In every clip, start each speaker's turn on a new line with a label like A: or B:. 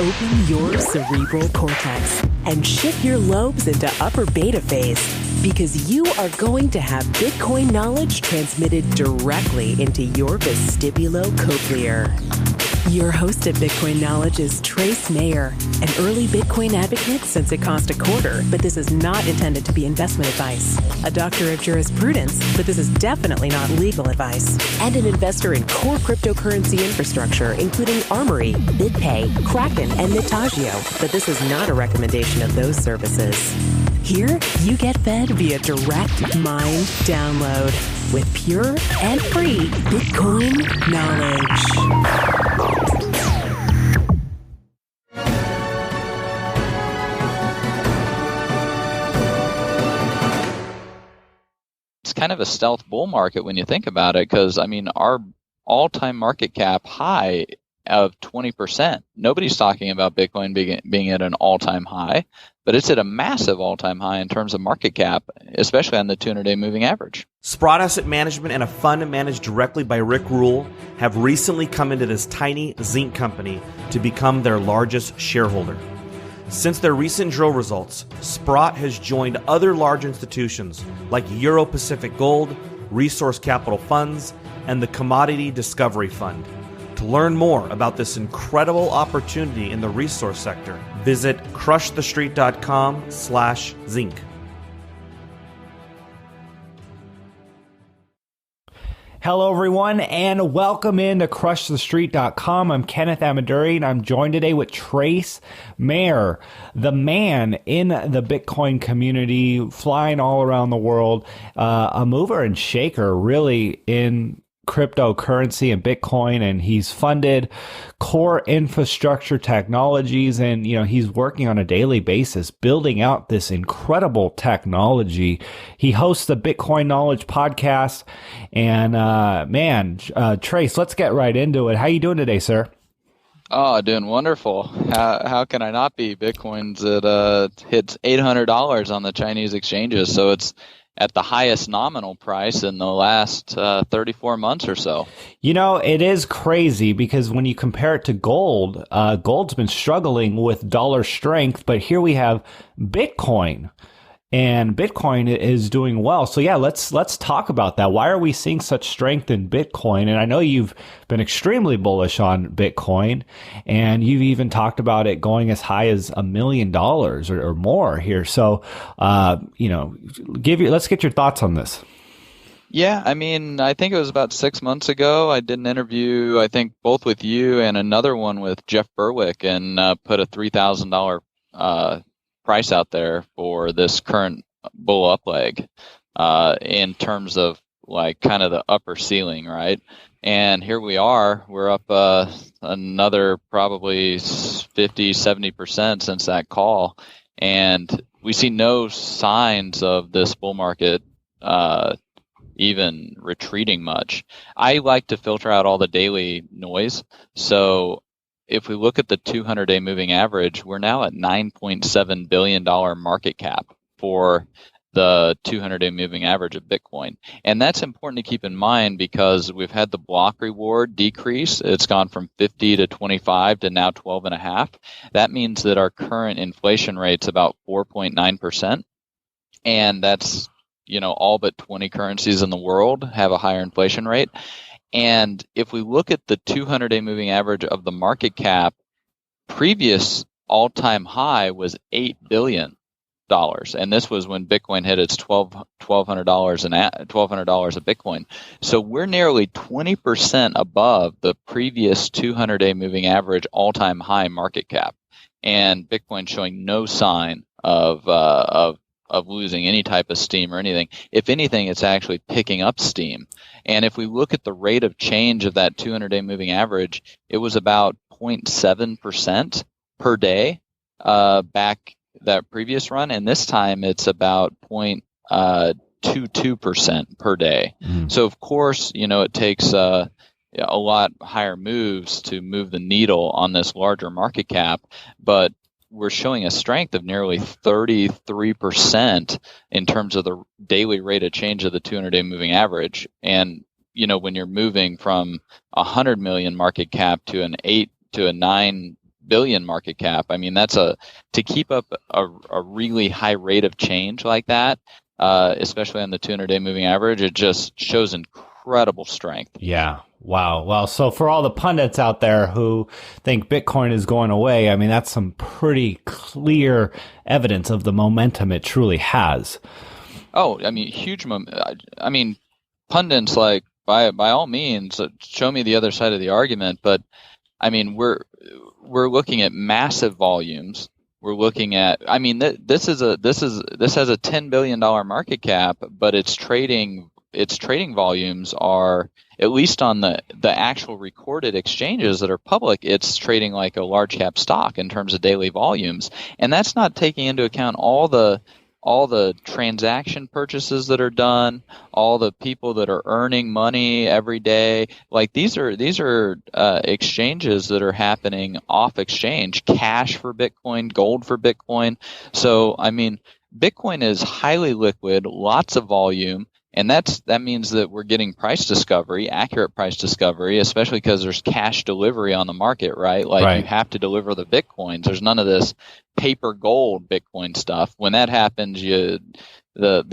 A: Open your cerebral cortex and shift your lobes into upper beta phase, because you are going to have Bitcoin knowledge transmitted directly into your vestibulocochlear. Your host at Bitcoin Knowledge is Trace Mayer, an early Bitcoin advocate since it cost $0.25, but this is not intended to be investment advice. A doctor of jurisprudence, but this is definitely not legal advice. And an investor in core cryptocurrency infrastructure, including Armory, BitPay, Kraken, and Nitagio, but this is not a recommendation of those services. Here, you get fed via direct mind download with pure and free Bitcoin knowledge.
B: It's kind of a stealth bull market when you think about it, because, I mean, our all-time market cap high of 20%. Nobody's talking about Bitcoin being at an all-time high, but it's at a massive all-time high in terms of market cap, especially on the 200-day moving average.
C: Sprott Asset Management and a fund managed directly by Rick Rule have recently come into this tiny zinc company to become their largest shareholder. Since their recent drill results, Sprott has joined other large institutions like Euro Pacific Gold, Resource Capital Funds, and the Commodity Discovery Fund. To learn more about this incredible opportunity in the resource sector, visit crushthestreet.com/zinc.
D: Hello, everyone, and welcome in to crushthestreet.com. I'm Kenneth Amaduri, and I'm joined today with Trace Mayer, the man in the Bitcoin community, flying all around the world, a mover and shaker, really, in cryptocurrency and Bitcoin, and he's funded core infrastructure technologies, and he's working on a daily basis building out this incredible technology. He hosts the Bitcoin Knowledge podcast, and Trace, let's get right into it. How you doing today, sir?
B: Oh, doing wonderful. How can I not be? Bitcoin's hits $800 on the Chinese exchanges, so it's at the highest nominal price in the last 34 months or so.
D: It is crazy because when you compare it to gold, gold's been struggling with dollar strength, but here we have Bitcoin, and Bitcoin is doing well. So yeah, let's talk about that. Why are we seeing such strength in Bitcoin? And I know you've been extremely bullish on Bitcoin, and you've even talked about it going as high as $1 million or more here. So, let's get your thoughts on this.
B: Yeah, I mean, I think it was about 6 months ago. I did an interview, I think both with you and another one with Jeff Berwick, and put a $3,000 price out there for this current bull up leg, in terms of like kind of the upper ceiling, right? And here we are, we're up another probably 50-70% since that call, and we see no signs of this bull market even retreating much. I like to filter out all the daily noise, so if we look at the 200-day moving average, we're now at $9.7 billion market cap for the 200-day moving average of Bitcoin. And that's important to keep in mind because we've had the block reward decrease. It's gone from 50 to 25 to now 12.5. That means that our current inflation rate's about 4.9%. And that's, all but 20 currencies in the world have a higher inflation rate. And if we look at the 200-day moving average of the market cap, previous all-time high was $8 billion. And this was when Bitcoin hit its $1,200 a Bitcoin. So we're nearly 20% above the previous 200-day moving average all-time high market cap. And Bitcoin showing no sign of losing any type of steam or anything. If anything, it's actually picking up steam. And if we look at the rate of change of that 200-day moving average, it was about 0.7% per day back that previous run, and this time it's about 0.22% per day. Mm-hmm. So of course, it takes a lot higher moves to move the needle on this larger market cap, but we're showing a strength of nearly 33% in terms of the daily rate of change of the 200-day moving average. And, when you're moving from 100 million market cap to an 8 to a $9 billion market cap. I mean, to keep up a really high rate of change like that, especially on the 200-day moving average, it just shows incredible strength.
D: Yeah. Wow. Well, so for all the pundits out there who think Bitcoin is going away, I mean, that's some pretty clear evidence of the momentum it truly has.
B: Oh, I mean, huge I mean, pundits, like, by all means, show me the other side of the argument. But I mean, we're looking at massive volumes. We're looking at, I mean, this has a $10 billion market cap, but its trading volumes are, at least on the actual recorded exchanges that are public, it's trading like a large cap stock in terms of daily volumes. And that's not taking into account all the transaction purchases that are done, all the people that are earning money every day. Like, these are exchanges that are happening off exchange, cash for Bitcoin, gold for Bitcoin. So, I mean, Bitcoin is highly liquid, lots of volume. And that means that we're getting price discovery, accurate price discovery, especially because there's cash delivery on the market, right? Like, right. You have to deliver the Bitcoins. There's none of this paper gold Bitcoin stuff. When that happens, the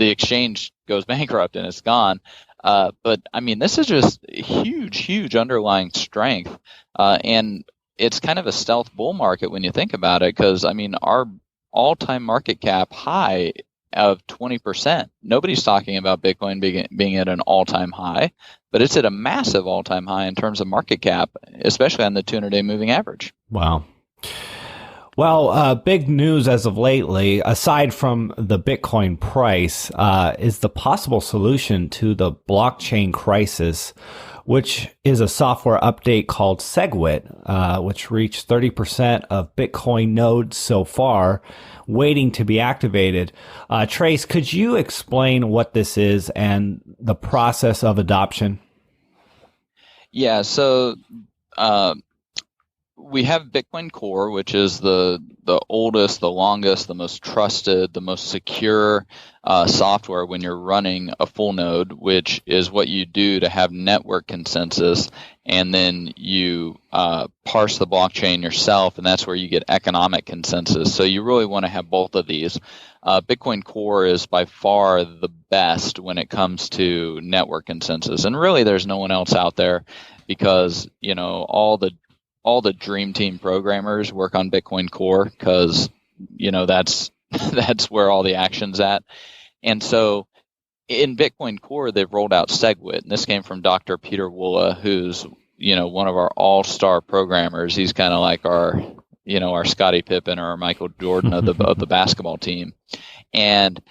B: exchange goes bankrupt and it's gone. But I mean, this is just huge underlying strength. And it's kind of a stealth bull market when you think about it, because I mean, our all-time market cap high of 20%. Nobody's talking about Bitcoin being at an all-time high, but it's at a massive all-time high in terms of market cap, especially on the 200-day moving average.
D: Wow. Well, big news as of lately, aside from the Bitcoin price, is the possible solution to the blockchain crisis, which is a software update called SegWit, which reached 30% of Bitcoin nodes so far, waiting to be activated. Trace, could you explain what this is and the process of adoption?
B: Yeah, so we have Bitcoin Core, which is the oldest, the longest, the most trusted, the most secure software when you're running a full node, which is what you do to have network consensus, and then you parse the blockchain yourself, and that's where you get economic consensus. So you really want to have both of these. Bitcoin Core is by far the best when it comes to network consensus, and really there's no one else out there, because all the dream team programmers work on Bitcoin Core, because that's where all the action's at. And so in Bitcoin Core, they've rolled out SegWit, and this came from Dr. Peter Woola, who's one of our all-star programmers. He's kind of like our Scottie Pippen or our Michael Jordan of the basketball team. And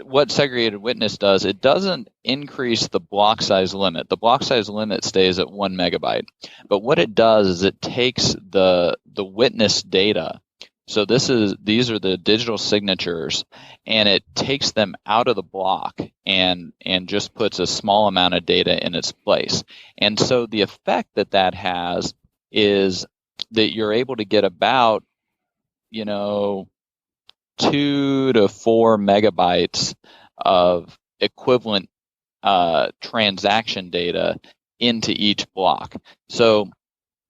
B: what segregated witness does, it doesn't increase the block size limit. The block size limit stays at 1 megabyte. But what it does is it takes the witness data. So these are the digital signatures, and it takes them out of the block and just puts a small amount of data in its place. And so the effect that has is that you're able to get about 2 to 4 megabytes of equivalent transaction data into each block. So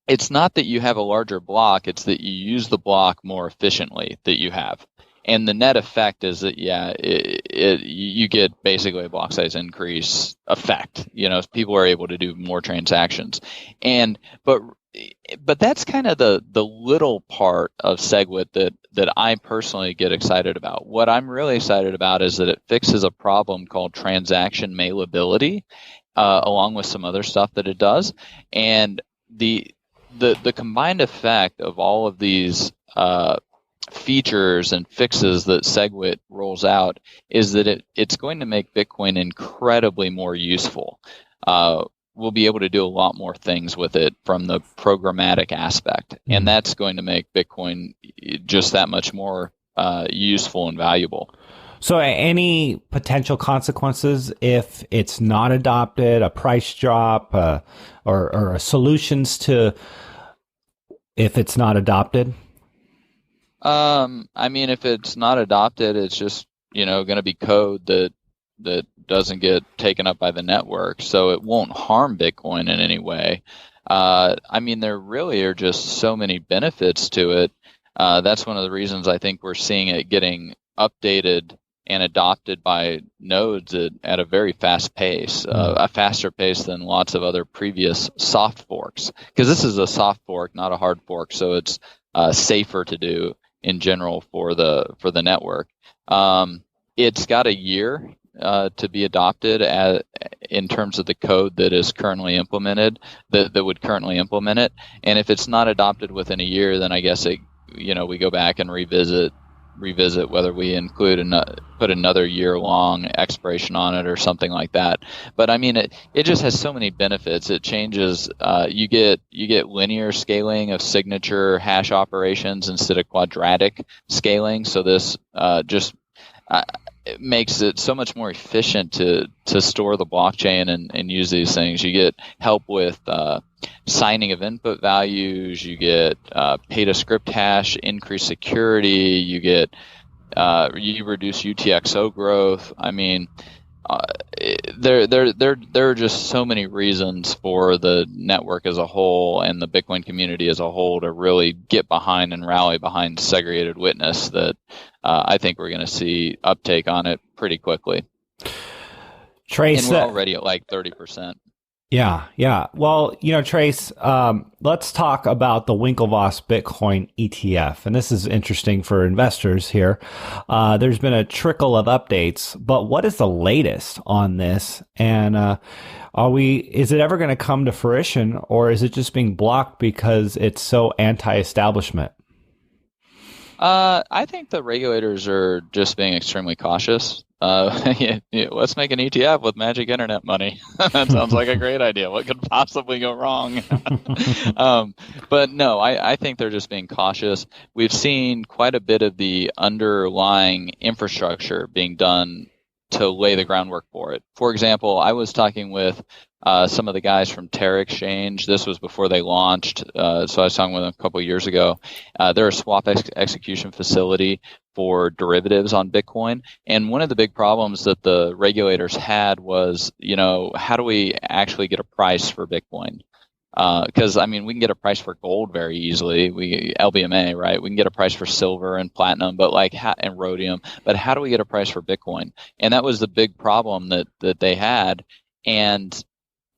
B: it's not that you have a larger block, it's that you use the block more efficiently that you have. And the net effect is that, you get basically a block size increase effect. People are able to do more transactions. But that's kind of the little part of SegWit that I personally get excited about. What I'm really excited about is that it fixes a problem called transaction malleability, along with some other stuff that it does. And the combined effect of all of these features and fixes that SegWit rolls out is that it's going to make Bitcoin incredibly more useful. We'll be able to do a lot more things with it from the programmatic aspect, and that's going to make Bitcoin just that much more useful and valuable.
D: So any potential consequences if it's not adopted, a price drop, or solutions to if it's not adopted?
B: I mean, if it's not adopted, it's just, going to be code that doesn't get taken up by the network. So it won't harm Bitcoin in any way. I mean, there really are just so many benefits to it. That's one of the reasons I think we're seeing it getting updated and adopted by nodes at a very fast pace, a faster pace than lots of other previous soft forks. Because this is a soft fork, not a hard fork, so it's safer to do in general for the network. It's got a year to be adopted in terms of the code that is currently implemented, that would currently implement it. And if it's not adopted within a year, then I guess we go back and revisit whether we put another year-long expiration on it or something like that. But I mean, it just has so many benefits. It changes. You get linear scaling of signature hash operations instead of quadratic scaling. So this it makes it so much more efficient to store the blockchain and use these things. You get help with signing of input values. You get pay to script hash, increased security. You get you reduce UTXO growth. I mean, there are just so many reasons for the network as a whole and the Bitcoin community as a whole to really get behind and rally behind segregated witness that I think we're going to see uptake on it pretty quickly.
D: Trace,
B: and we're already at like 30%.
D: Yeah. Well, Trace, let's talk about the Winklevoss Bitcoin ETF. And this is interesting for investors here. There's been a trickle of updates, but what is the latest on this? And is it ever going to come to fruition, or is it just being blocked because it's so anti-establishment?
B: I think the regulators are just being extremely cautious. Let's make an ETF with magic internet money. That sounds like a great idea. What could possibly go wrong? But no, I think they're just being cautious. We've seen quite a bit of the underlying infrastructure being done to lay the groundwork for it. For example, I was talking with some of the guys from Terra Exchange. This was before they launched, so I was talking with them a couple of years ago. They're a swap execution facility for derivatives on Bitcoin. And one of the big problems that the regulators had was, how do we actually get a price for Bitcoin? Because, we can get a price for gold very easily. LBMA, right? We can get a price for silver and platinum, and rhodium. But how do we get a price for Bitcoin? And that was the big problem that they had. And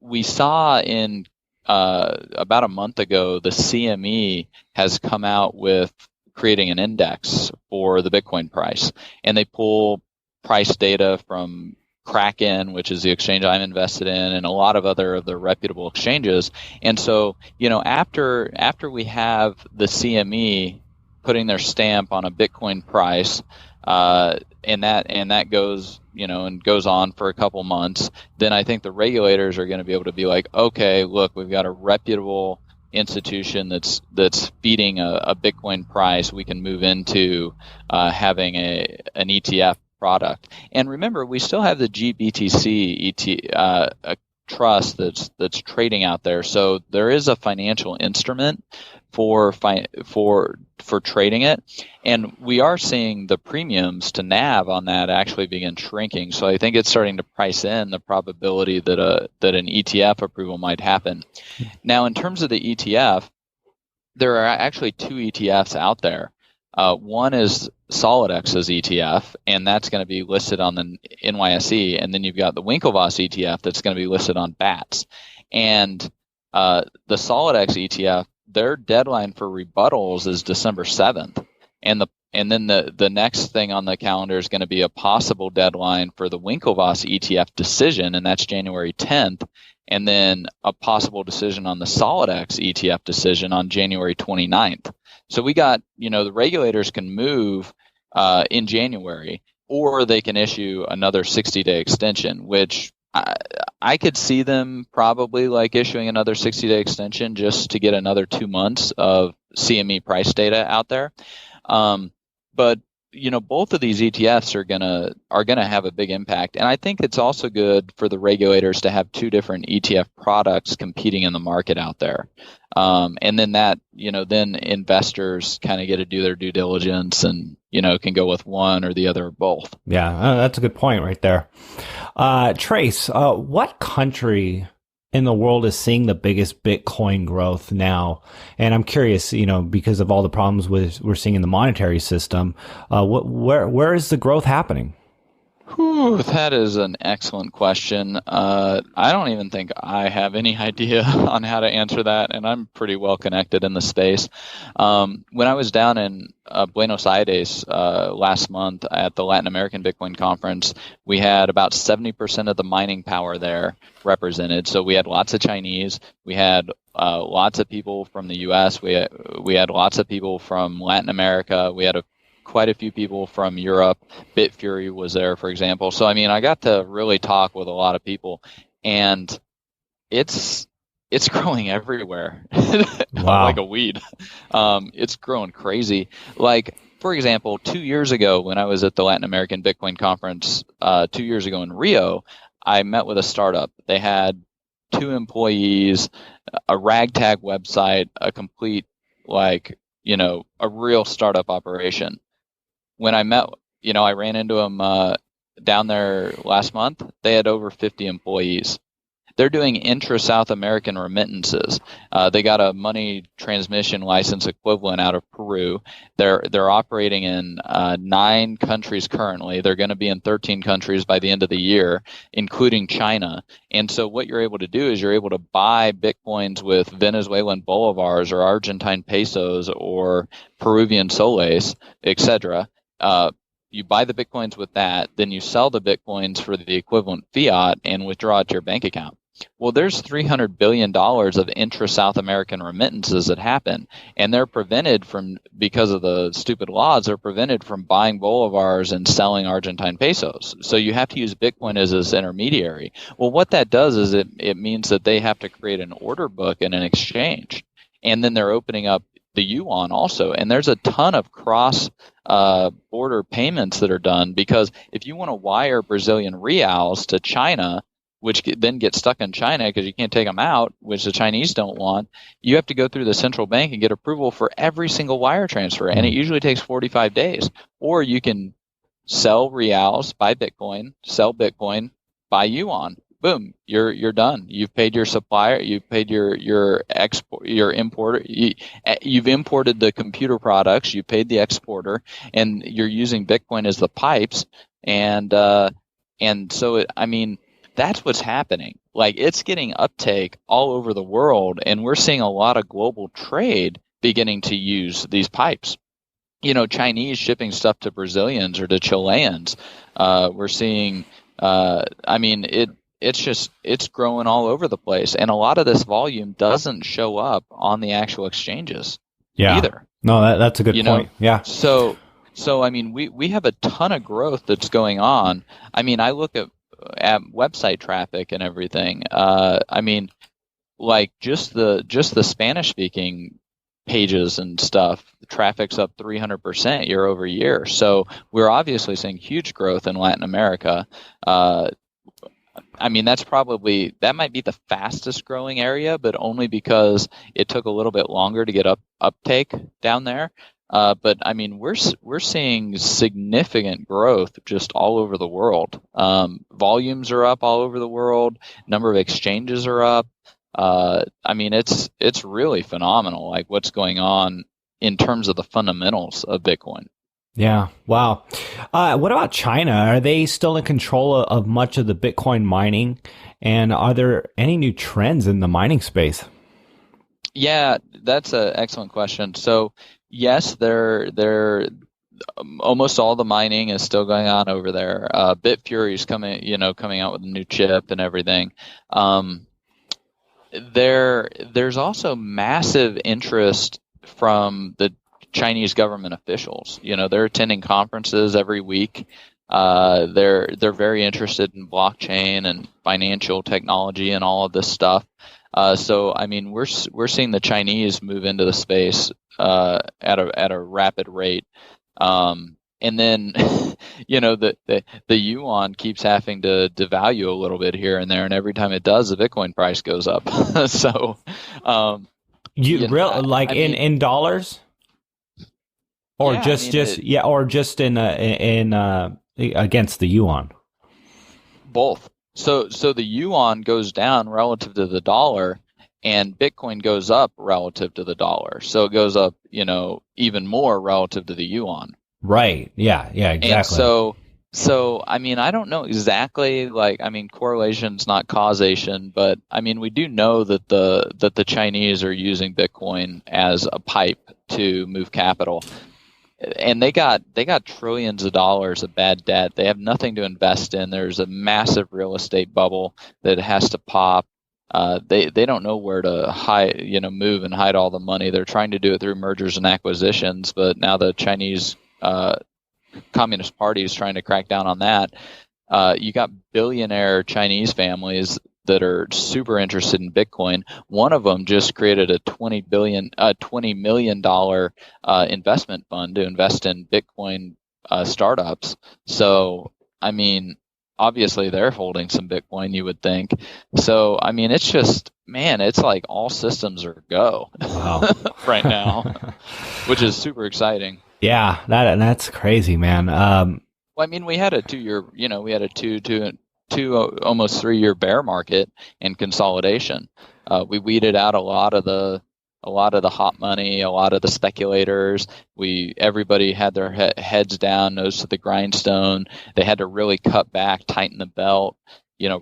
B: we saw in about a month ago, the CME has come out with creating an index for the Bitcoin price. And they pull price data from Kraken, which is the exchange I'm invested in, and a lot of other of the reputable exchanges. And so, after we have the CME putting their stamp on a Bitcoin price, and that goes, and goes on for a couple months, then I think the regulators are going to be able to be like, okay, look, we've got a reputable institution that's feeding a Bitcoin price. We can move into having an ETF product. And remember, we still have the GBTC a trust that's trading out there. So there is a financial instrument for trading it, and we are seeing the premiums to NAV on that actually begin shrinking. So I think it's starting to price in the probability that an ETF approval might happen. Now, in terms of the ETF, there are actually two ETFs out there. One is SolidX's ETF, and that's going to be listed on the NYSE, and then you've got the Winklevoss ETF that's going to be listed on BATS. And the SolidX ETF, their deadline for rebuttals is December 7th, and then the next thing on the calendar is going to be a possible deadline for the Winklevoss ETF decision, and that's January 10th, and then a possible decision on the SolidX ETF decision on January 29th. So we got, the regulators can move in January, or they can issue another 60-day extension, which I could see them probably like issuing another 60-day extension just to get another 2 months of CME price data out there. But both of these ETFs are gonna have a big impact, and I think it's also good for the regulators to have two different ETF products competing in the market out there, and then then investors kind of get to do their due diligence and can go with one or the other or both.
D: Yeah, that's a good point right there. Trace, what country in the world is seeing the biggest Bitcoin growth now? And I'm curious, because of all the problems we're seeing in the monetary system, where is the growth happening?
B: Whew, that is an excellent question. I don't even think I have any idea on how to answer that, and I'm pretty well connected in the space. When I was down in Buenos Aires last month at the Latin American Bitcoin Conference, we had about 70% of the mining power there represented. So we had lots of Chinese, we had lots of people from the U.S., we had lots of people from Latin America, we had quite a few people from Europe. Bitfury was there, for example. So, I got to really talk with a lot of people, and it's growing everywhere.
D: Wow.
B: Like a weed. It's growing crazy. Like, for example, 2 years ago when I was at the Latin American Bitcoin Conference 2 years ago in Rio, I met with a startup. They had 2 employees, a ragtag website, a complete, a real startup operation. When I met, I ran into them down there last month. They had over 50 employees. They're doing intra-South American remittances. They got a money transmission license equivalent out of Peru. They're operating in 9 countries currently. They're going to be in 13 countries by the end of the year, including China. And so what you're able to do is you're able to buy Bitcoins with Venezuelan bolivars or Argentine pesos or Peruvian soles, etc. You buy the Bitcoins with that, then you sell the Bitcoins for the equivalent fiat and withdraw it to your bank account. Well, there's $300 billion of intra-South American remittances that happen, and they're prevented from, because of the stupid laws, they're prevented from buying bolivars and selling Argentine pesos. So you have to use Bitcoin as this intermediary. Well, what that does is it means that they have to create an order book and an exchange, and then they're opening up the yuan also. And there's a ton of cross border payments that are done, because if you want to wire Brazilian reals to China, which then get stuck in China because you can't take them out, which the Chinese don't want, you have to go through the central bank and get approval for every single wire transfer, and it usually takes 45 days. Or you can sell reals, buy Bitcoin, sell Bitcoin, buy yuan. Boom, you're done. You've paid your supplier, you've paid your export, your importer, you've imported the computer products, you paid the exporter, and you're using Bitcoin as the pipes, and so that's what's happening. Like, it's getting uptake all over the world, and we're seeing a lot of global trade beginning to use these pipes. Chinese shipping stuff to Brazilians or to Chileans. We're seeing, it's growing all over the place, and a lot of this volume doesn't show up on the actual exchanges either.
D: No, that's a good point. Yeah.
B: So we have a ton of growth that's going on. I look at website traffic and everything. Just the Spanish speaking pages and stuff, the traffic's up 300% year over year. So we're obviously seeing huge growth in Latin America. That might be the fastest growing area, but only because it took a little bit longer to get uptake down there. But we're seeing significant growth just all over the world. Volumes are up all over the world. Number of exchanges are up. It's really phenomenal, like what's going on in terms of the fundamentals of Bitcoin.
D: Yeah. Wow. What about China? Are they still in control of much of the Bitcoin mining? And are there any new trends in the mining space?
B: Yeah, that's an excellent question. So, yes, they're almost all the mining is still going on over there. Bitfury is coming out with a new chip and everything. There's also massive interest from the Chinese government officials. They're attending conferences every week. They're very interested in blockchain and financial technology and all of this stuff. So we're seeing the Chinese move into the space at a rapid rate. And then the yuan keeps having to devalue a little bit here and there, and every time it does, the Bitcoin price goes up. So
D: in dollars? Or or just in against the yuan?
B: Both. So the yuan goes down relative to the dollar, and Bitcoin goes up relative to the dollar. So it goes up, even more relative to the yuan.
D: Right. Yeah, exactly.
B: And so I mean, I don't know exactly, correlation's not causation, but I mean, we do know that the Chinese are using Bitcoin as a pipe to move capital. And they got trillions of dollars of bad debt. They have nothing to invest in. There's a massive real estate bubble that has to pop. They don't know where to hide, move and hide all the money. They're trying to do it through mergers and acquisitions, but now the Chinese Communist Party is trying to crack down on that. You got billionaire Chinese families that are super interested in Bitcoin. One of them just created a $20 million investment fund to invest in Bitcoin startups. So, I mean, obviously they're holding some Bitcoin, you would think. So, I mean, it's just, man, it's like all systems are go.
D: Wow.
B: Right now, which is super exciting.
D: Yeah, that's crazy, man.
B: Well, I mean, we had a 2-year, we had a almost 3-year bear market and consolidation. We weeded out a lot of the hot money, a lot of the speculators. Everybody had their heads down, nose to the grindstone. They had to really cut back, tighten the belt,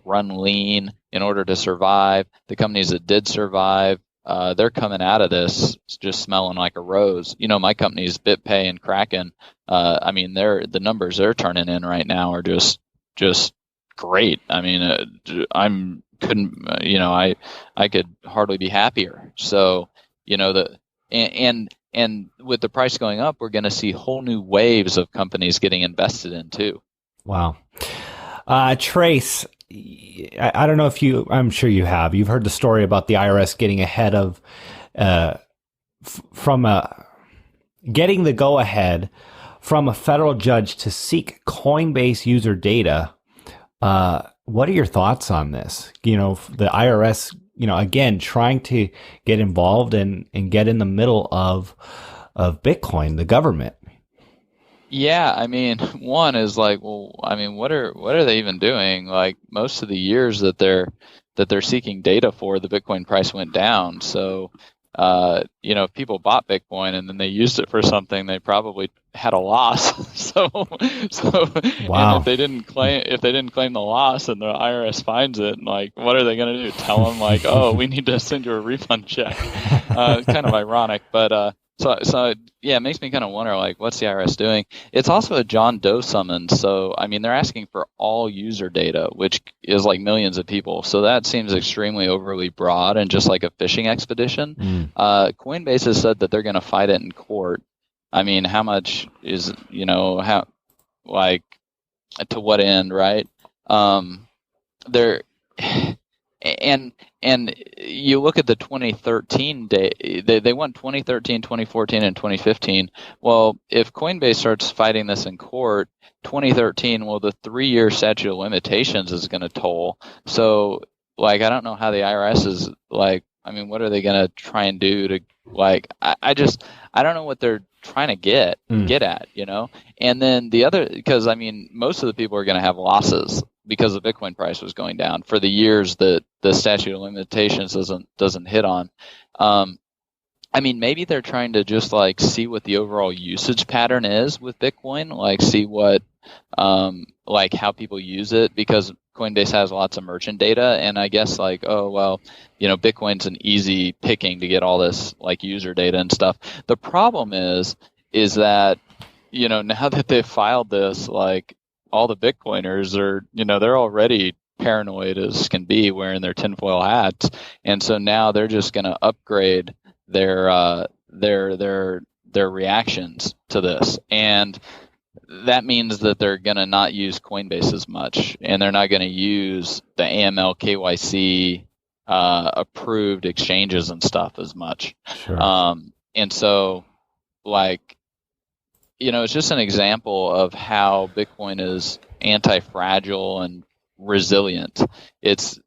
B: run lean in order to survive. The companies that did survive, they're coming out of this just smelling like a rose. My companies, BitPay and Kraken, I mean, the numbers they're turning in right now are just great. I mean, I could hardly be happier. So, and with the price going up, we're going to see whole new waves of companies getting invested in too. Wow.
D: Trace, I don't know if I'm sure you've heard the story about the IRS getting ahead of, getting the go ahead from a federal judge to seek Coinbase user data. What are your thoughts on this? The IRS, again, trying to get involved and get in the middle of Bitcoin, the government.
B: Yeah, I mean, one is like, well, I mean, what are they even doing? Like, most of the years that they're seeking data for, the Bitcoin price went down. So, if people bought Bitcoin and then they used it for something, they probably had a loss. so
D: wow.
B: And if they didn't claim the loss and the IRS finds it, like, what are they going to do? Tell them like, oh, we need to send you a refund check. It's kind of ironic, but so yeah, it makes me kind of wonder, like, what's the IRS doing? It's also a John Doe summons, so I mean, they're asking for all user data, which is like millions of people. So that seems extremely overly broad and just like a fishing expedition. Coinbase has said that they're going to fight it in court. I mean, how much is how, like, to what end, right? They're And you look at the 2013 they won 2013, 2014, and 2015. Well, if Coinbase starts fighting this in court, 2013, well, the 3-year statute of limitations is going to toll. So, like, I don't know how the IRS is, like, I mean, what are they going to try and do to, like, I don't know what they're trying to get at, And then the other, because, I mean, most of the people are going to have losses because the Bitcoin price was going down for the years that the statute of limitations doesn't hit on. I mean, maybe they're trying to just like see what the overall usage pattern is with Bitcoin, like see what, like how people use it, because Coinbase has lots of merchant data, and I guess like, oh, well, Bitcoin's an easy picking to get all this like user data and stuff. The problem is that, now that they've filed this, like, all the Bitcoiners are, they're already paranoid as can be, wearing their tinfoil hats, and so now they're just going to upgrade their reactions to this, and that means that they're going to not use Coinbase as much, and they're not going to use the AML KYC approved exchanges and stuff as much.
D: Sure.
B: And so, like, it's just an example of how Bitcoin is anti-fragile and resilient. It's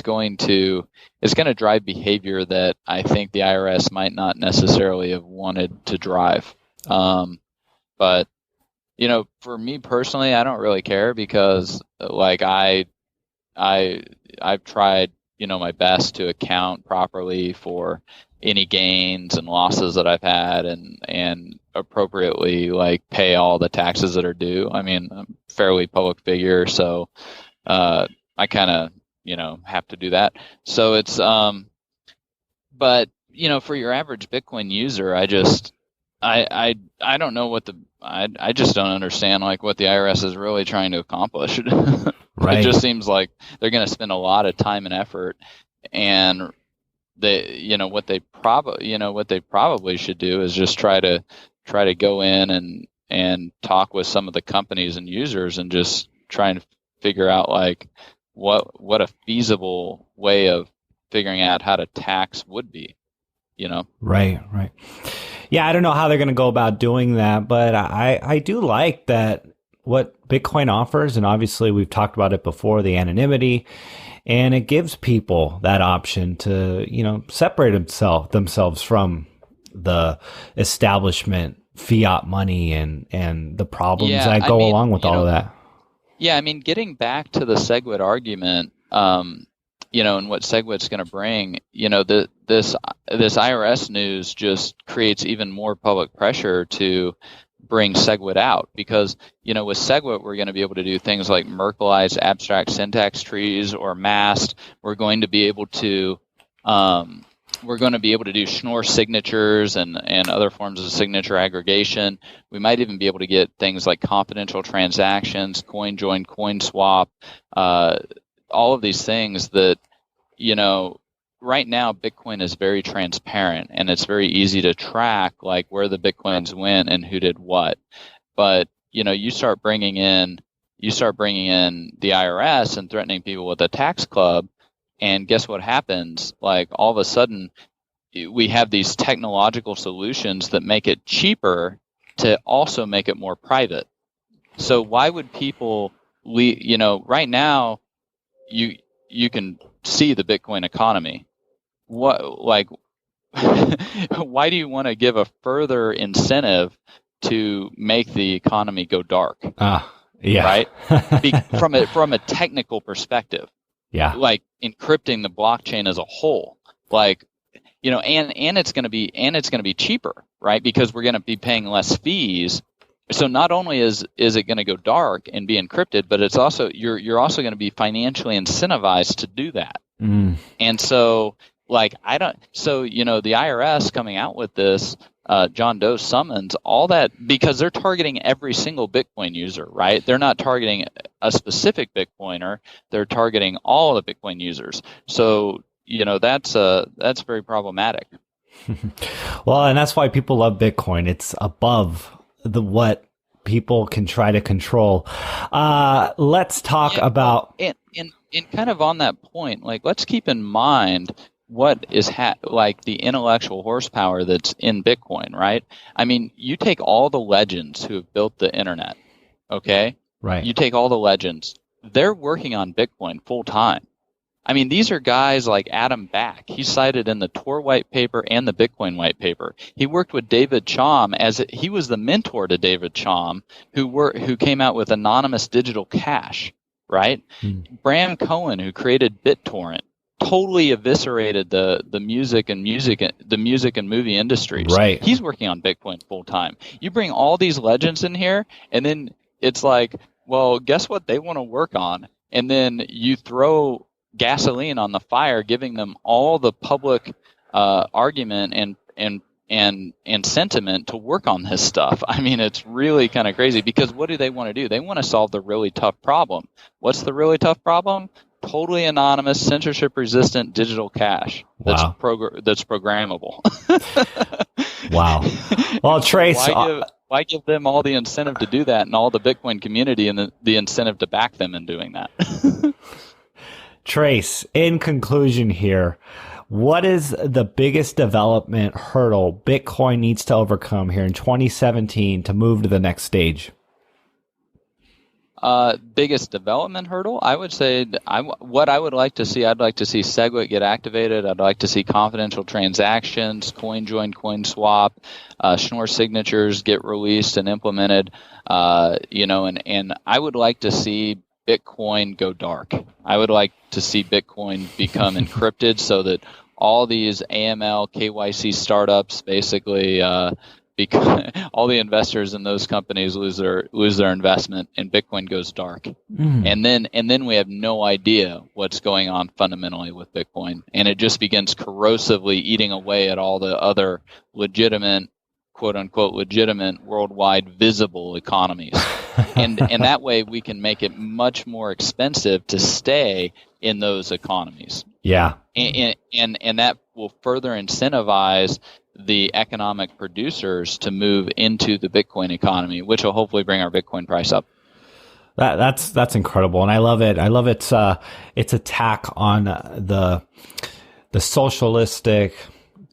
B: going to drive behavior that I think the IRS might not necessarily have wanted to drive. But for me personally, I don't really care, because like I I've tried, my best to account properly for any gains and losses that I've had, and appropriately like pay all the taxes that are due. I mean, I'm a fairly public figure, so I kind of have to do that. So it's but for your average Bitcoin user, I don't know I just don't understand like what the IRS is really trying to accomplish.
D: Right.
B: It just seems like they're going to spend a lot of time and effort, and what they probably should do is just try to go in and talk with some of the companies and users and just try and figure out like what a feasible way of figuring out how to tax would be.
D: Right. Yeah, I don't know how they're going to go about doing that, but I do like that what Bitcoin offers, and obviously we've talked about it before, the anonymity, and it gives people that option to, separate themselves from the establishment fiat money and the problems that go along with all of that.
B: Yeah, I mean, getting back to the SegWit argument, and what SegWit's going to bring, this IRS news just creates even more public pressure to bring SegWit out, because with SegWit we're going to be able to do things like Merkleized abstract syntax trees or masked. We're going to be able to do Schnorr signatures and other forms of signature aggregation. We might even be able to get things like confidential transactions, coin join, coin swap, all of these things that right now Bitcoin is very transparent, and it's very easy to track like where the Bitcoins went and who did what. But you start bringing in the IRS and threatening people with a tax club, and guess what happens? Like all of a sudden we have these technological solutions that make it cheaper to also make it more private. So why would people right now you can see the Bitcoin economy. Why do you want to give a further incentive to make the economy go dark?
D: Yeah.
B: Right? From a technical perspective.
D: Yeah.
B: Like encrypting the blockchain as a whole. Like, and it's going to be cheaper, right? Because we're going to be paying less fees. So not only is it going to go dark and be encrypted, but it's also you're also going to be financially incentivized to do that. And so the IRS coming out with this John Doe summons, all that, because they're targeting every single Bitcoin user, right? They're not targeting a specific Bitcoiner, they're targeting all of the Bitcoin users. So that's very problematic.
D: Well, and that's why people love Bitcoin. It's above what people can try to control. Let's talk about
B: and kind of on that point, like let's keep in mind what is like the intellectual horsepower that's in Bitcoin, right? I mean, you take all the legends who have built the internet, okay?
D: Right.
B: You take all the legends, they're working on Bitcoin full time. I mean, these are guys like Adam Back. He's cited in the Tor white paper and the Bitcoin white paper. He worked with David Chaum he was the mentor to David Chaum, who came out with anonymous digital cash, right? Bram Cohen, who created BitTorrent, totally eviscerated the music and movie industries.
D: Right.
B: He's working on Bitcoin full time. You bring all these legends in here, and then it's like, well, guess what they want to work on? And then you throw gasoline on the fire, giving them all the public argument and sentiment to work on this stuff. I mean, it's really kind of crazy, because what do they want to do? They want to solve the really tough problem. What's the really tough problem? Totally anonymous, censorship-resistant digital cash that's that's programmable.
D: Wow. Well, Trace,
B: why give them all the incentive to do that, and all the Bitcoin community and the incentive to back them in doing that?
D: Trace, in conclusion here, what is the biggest development hurdle Bitcoin needs to overcome here in 2017 to move to the next stage?
B: Biggest development hurdle, I would say, what I would like to see, I'd like to see SegWit get activated. I'd like to see confidential transactions, coin join, coin swap, Schnorr signatures get released and implemented. And I would like to see Bitcoin go dark. I would like to see Bitcoin become encrypted so that all these AML, KYC startups, basically, because all the investors in those companies lose their investment, and Bitcoin goes dark, and then we have no idea what's going on fundamentally with Bitcoin, and it just begins corrosively eating away at all the other legitimate, quote unquote, legitimate worldwide visible economies, and that way we can make it much more expensive to stay in those economies.
D: Yeah,
B: and that will further incentivize the economic producers to move into the Bitcoin economy, which will hopefully bring our Bitcoin price up.
D: That's incredible, and I love it. I love its attack on the socialistic,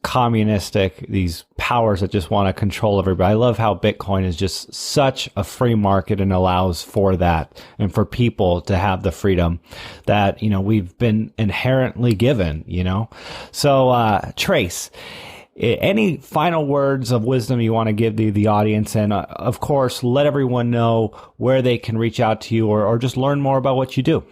D: communistic, these powers that just want to control everybody. I love how Bitcoin is just such a free market and allows for that, and for people to have the freedom that we've been inherently given. So Trace, any final words of wisdom you want to give the audience, and of course, let everyone know where they can reach out to you or just learn more about what you do.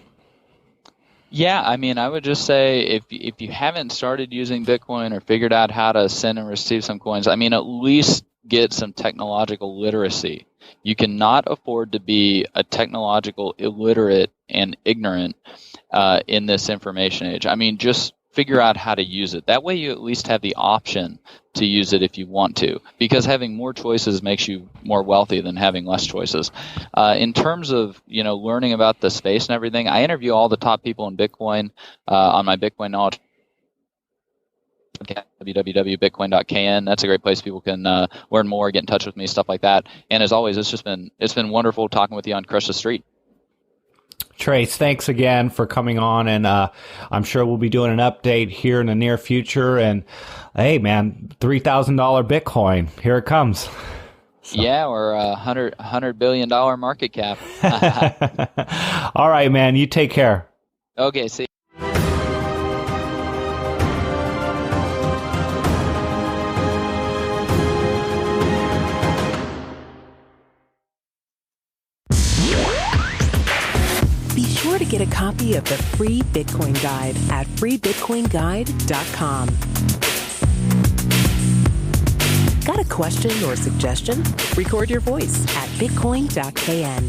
B: Yeah, I mean, I would just say if you haven't started using Bitcoin or figured out how to send and receive some coins, I mean, at least get some technological literacy. You cannot afford to be a technological illiterate and ignorant in this information age. I mean, just figure out how to use it. That way you at least have the option to use it if you want to, because having more choices makes you more wealthy than having less choices. In terms of learning about the space and everything, I interview all the top people in Bitcoin on my Bitcoin knowledge. www.bitcoin.kn. That's a great place people can learn more, get in touch with me, stuff like that. And as always, it's been wonderful talking with you on Crush the Street.
D: Trace, thanks again for coming on, and I'm sure we'll be doing an update here in the near future. And hey, man, $3,000 Bitcoin, here it comes. So.
B: Yeah, or $100 billion market cap.
D: All right, man, you take care.
B: Okay, see you.
A: Be sure to get a copy of the free Bitcoin Guide at freebitcoinguide.com. Got a question or suggestion? Record your voice at bitcoin.kn.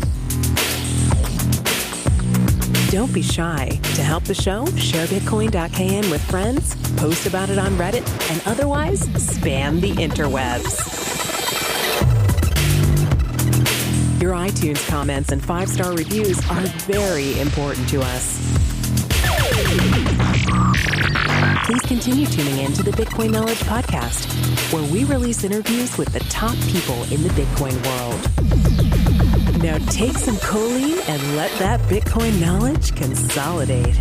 A: Don't be shy. To help the show, share bitcoin.kn with friends, post about it on Reddit, and otherwise spam the interwebs. Your iTunes comments and 5-star reviews are very important to us. Please continue tuning in to the Bitcoin Knowledge Podcast, where we release interviews with the top people in the Bitcoin world. Now take some choline and let that Bitcoin knowledge consolidate.